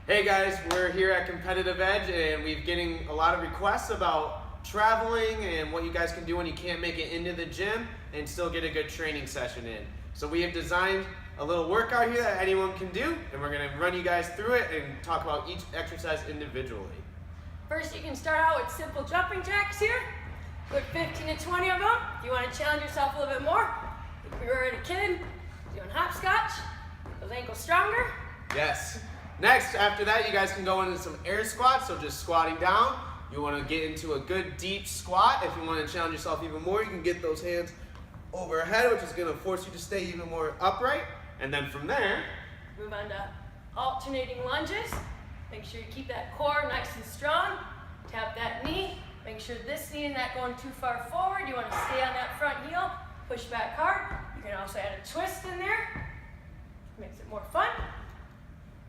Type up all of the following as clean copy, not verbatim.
Hey guys, we're here at Competitive Edge and we're getting a lot of requests about traveling and what you guys can do when you can't make it into the gym and still get a good training session in. So we have designed a little workout here that anyone can do, and we're going to run you guys through it and talk about each exercise individually. First, you can start out with simple jumping jacks here. Put 15 to 20 of them. If you want to challenge yourself a little bit more, if you were a kid doing hopscotch, those ankles stronger. Yes. Next, after that, you guys can go into some air squats, so just squatting down. You want to get into a good deep squat. If you want to challenge yourself even more, you can get those hands overhead, which is going to force you to stay even more upright. And then from there, move on to alternating lunges. Make sure you keep that core nice and strong. Tap that knee. Make sure this knee is not going too far forward. You want to stay on that front heel. Push back hard. You can also add a twist in there. Makes it more fun.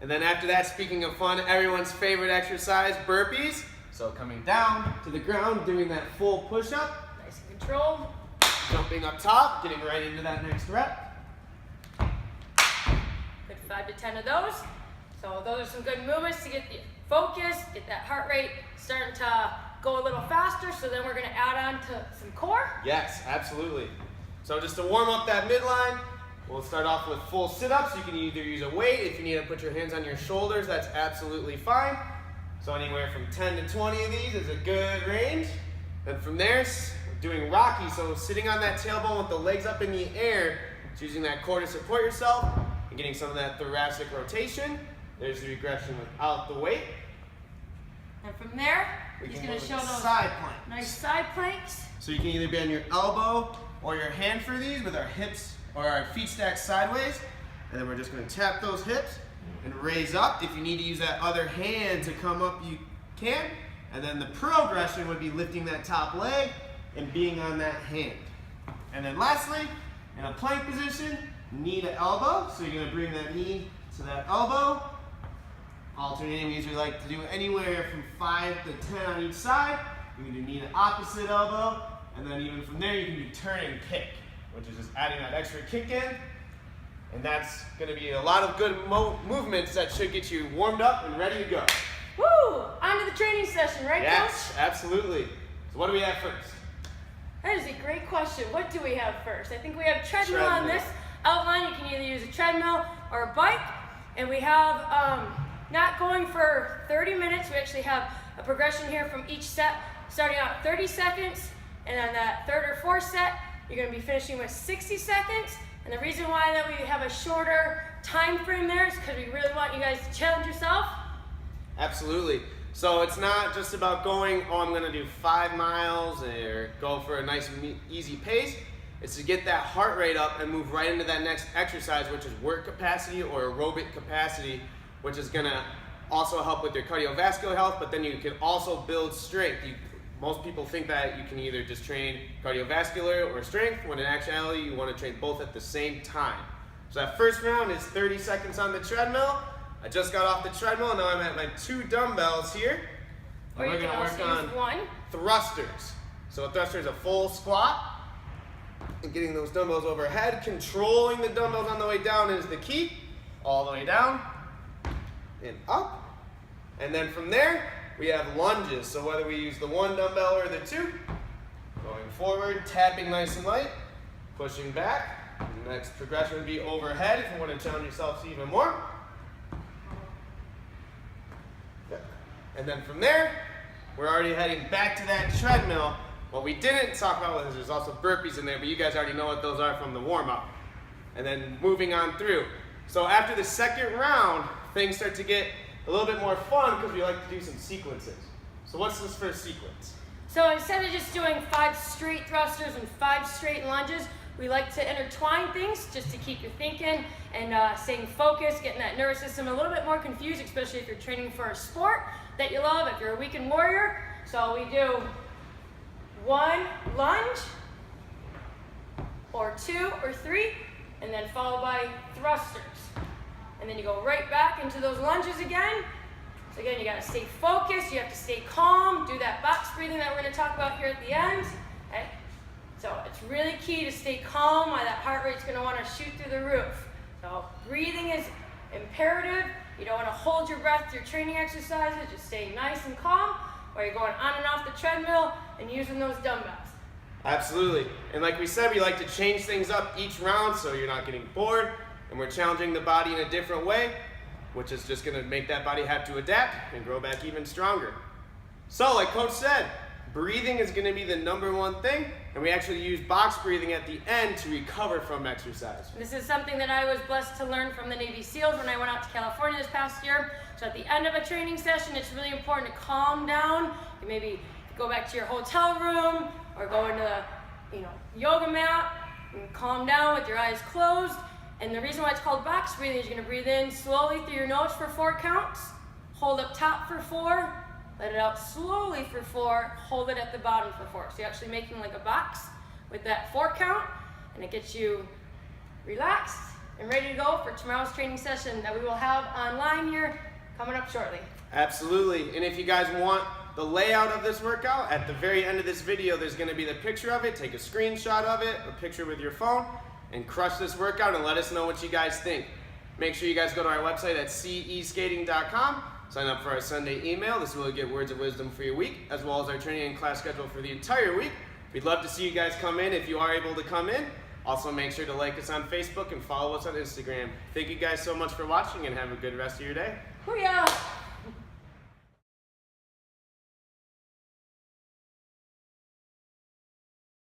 And then after that, speaking of fun, everyone's favorite exercise, burpees. So coming down to the ground, doing that full push-up. Nice and controlled. Jumping up top, getting right into that next rep. Good 5 to 10 of those. So those are some good movements to get the focus, get that heart rate starting to go a little faster. So then we're going to add on to some core. Yes, absolutely. So just to warm up that midline, we'll start off with full sit-ups. You can either use a weight. If you need to put your hands on your shoulders, that's absolutely fine. So anywhere from 10 to 20 of these is a good range. Then from there, we're doing Rocky. So sitting on that tailbone with the legs up in the air, it's using that core to support yourself and getting some of that thoracic rotation. There's the regression without the weight. And from there, he's going to show those side planks. Nice side planks. So you can either be on your elbow or your hand for these with our hips or our feet stacked sideways, and then we're just going to tap those hips and raise up. If you need to use that other hand to come up, you can. And then the progression would be lifting that top leg and being on that hand. And then lastly, in a plank position, knee to elbow. So you're going to bring that knee to that elbow. Alternating, we usually like to do anywhere from 5 to 10 on each side. You can do knee to opposite elbow, and then even from there you can do turn and kick, which is just adding that extra kick in. And that's going to be a lot of good movements that should get you warmed up and ready to go. Woo! On to the training session, right, Yes, Coach? absolutely. So what do we have first? That is a great question. What do we have first? I think we have treadmill on this outline. You can either use a treadmill or a bike. And we have not going for 30 minutes. We actually have a progression here from each set, starting out 30 seconds. And on that third or fourth set, you're going to be finishing with 60 seconds. And the reason why that we have a shorter time frame there is because we really want you guys to challenge yourself. Absolutely. So it's not just about going, oh, I'm going to do 5 miles or go for a nice easy pace. It's to get that heart rate up and move right into that next exercise, which is work capacity or aerobic capacity, which is going to also help with your cardiovascular health, but then you can also build strength. Most people think that you can either just train cardiovascular or strength, when in actuality you want to train both at the same time. So that first round is 30 seconds on the treadmill. I just got off the treadmill, now I'm at my 2 dumbbells here. Or And you we're can going to work also use on one. thrusters. So a thruster is a full squat, and getting those dumbbells overhead. Controlling the dumbbells on the way down is the key. All the way down and up. And then from there, we have lunges. So whether we use the 1 dumbbell or the 2, going forward, tapping nice and light, pushing back. The next progression would be overhead if you want to challenge yourself even more. And then from there, we're already heading back to that treadmill. What we didn't talk about was there's also burpees in there, but you guys already know what those are from the warm-up. And then moving on through. So after the second round, things start to get a little bit more fun because we like to do some sequences. So what's this first sequence? So instead of just doing 5 straight thrusters and 5 straight lunges, we like to intertwine things just to keep you thinking and staying focused, getting that nervous system a little bit more confused, especially if you're training for a sport that you love, if you're a weekend warrior. So we do 1 lunge, or 2 or 3, and then followed by thrusters. And then you go right back into those lunges again. So again, you gotta stay focused, you have to stay calm, do that box breathing that we're gonna talk about here at the end. Okay? So it's really key to stay calm while that heart rate's gonna wanna shoot through the roof. So breathing is imperative. You don't want to hold your breath through training exercises. Just stay nice and calm while you're going on and off the treadmill and using those dumbbells. Absolutely. And like we said, we like to change things up each round so you're not getting bored, and we're challenging the body in a different way, which is just going to make that body have to adapt and grow back even stronger. So like Coach said, breathing is going to be the #1 thing, and we actually use box breathing at the end to recover from exercise. This is something that I was blessed to learn from the Navy SEALs when I went out to California this past year. So at the end of a training session, it's really important to calm down. You maybe go back to your hotel room or go into the yoga mat and calm down with your eyes closed. And the reason why it's called box breathing is you're going to breathe in slowly through your nose for 4 counts, hold up top for 4, let it out slowly for 4, hold it at the bottom for 4. So you're actually making like a box with that 4 count, and it gets you relaxed and ready to go for tomorrow's training session that we will have online here coming up shortly. Absolutely. And if you guys want the layout of this workout, at the very end of this video, there's going to be the picture of it. Take a screenshot of it, a picture with your phone, and crush this workout and let us know what you guys think. Make sure you guys go to our website at ceskating.com. Sign up for our Sunday email. This will get words of wisdom for your week, as well as our training and class schedule for the entire week. We'd love to see you guys come in if you are able to come in. Also, make sure to like us on Facebook and follow us on Instagram. Thank you guys so much for watching, and have a good rest of your day. Hoo-yah!